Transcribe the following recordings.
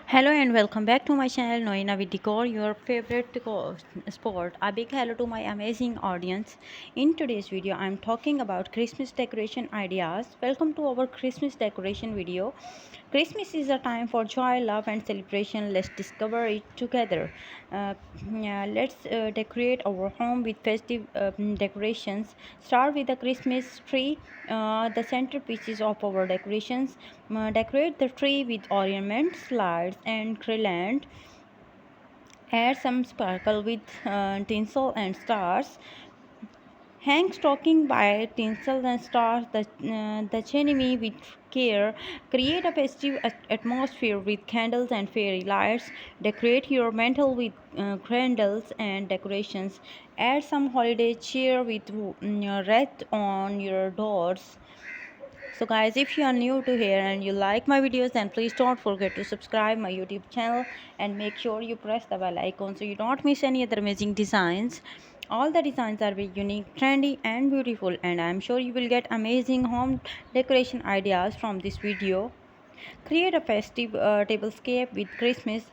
Hello and welcome back to my channel Norina with Decor, your favorite decor sport. A big hello to my amazing audience. In today's video, I'm talking about Christmas decoration ideas. Welcome to our Christmas decoration video. Christmas is a time for joy, love, and celebration. Let's discover it together. Yeah, let's decorate our home with festive decorations. Start with the Christmas tree, the centerpieces of our decorations. Decorate the tree with ornaments, lights, and garland. Add some sparkle with tinsel and stars. Hang stocking by tinsel and stars the chimney with care. Create a festive atmosphere with candles and fairy lights. Decorate your mantle with candles and decorations. Add some holiday cheer with wreath on your doors. So guys, if you are new to here and you like my videos, then please don't forget to subscribe my YouTube channel and make sure you press the bell icon so you don't miss any other amazing designs. All the designs are very unique, trendy and beautiful, and I'm sure you will get amazing home decoration ideas from this video. Create a festive tablescape with Christmas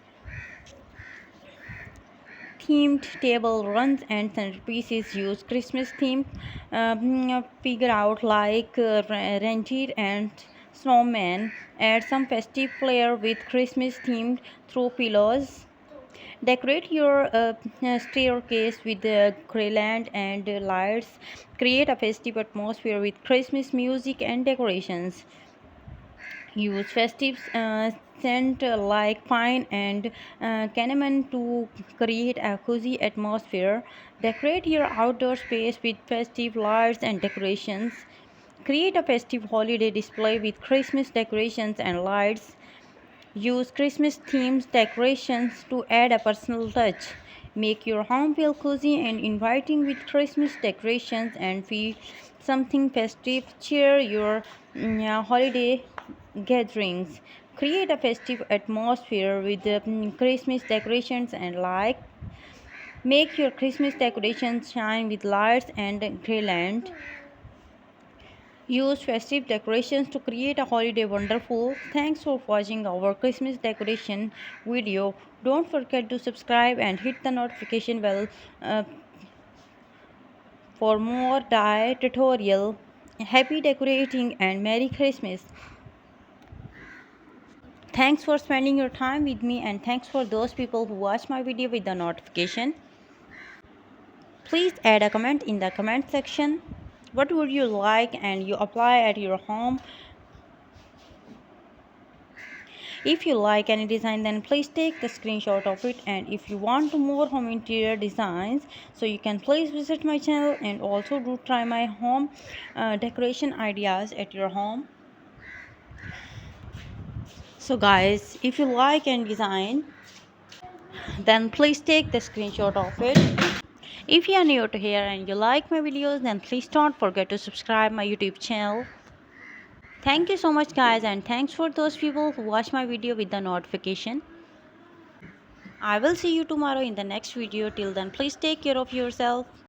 themed table runs and centerpieces. Use Christmas themed figure out like reindeer and snowman. Add some festive flair with Christmas themed throw pillows. Decorate your staircase with garland and lights. Create a festive atmosphere with Christmas music and decorations. Use festive scent like pine and cinnamon to create a cozy atmosphere. Decorate your outdoor space with festive lights and decorations. Create a festive holiday display with Christmas decorations and lights. Use Christmas themed decorations to add a personal touch. Make your home feel cozy and inviting with Christmas decorations and feel something festive. Cheer your holiday gatherings. Create a festive atmosphere with Christmas decorations and light. Make your Christmas decorations shine with lights and garland. Use festive decorations to create a holiday wonderful. Thanks for watching our Christmas decoration video. Don't forget to subscribe and hit the notification bell for more dye tutorial. Happy decorating and Merry Christmas. Thanks for spending your time with me, and thanks for those people who watch my video with the notification. Please add a comment in the comment section. What would you like and you apply at your home? If you like any design, then please take the screenshot of it, and if you want more home interior designs, so you can please visit my channel and also do try my home decoration ideas at your home. So guys, if you like any design, then please take the screenshot of it. If you are new to here and you like my videos, then please don't forget to subscribe my YouTube channel. Thank you so much guys, and thanks for those people who watch my video with the notification. I will see you tomorrow in the next video. Till then, please take care of yourself.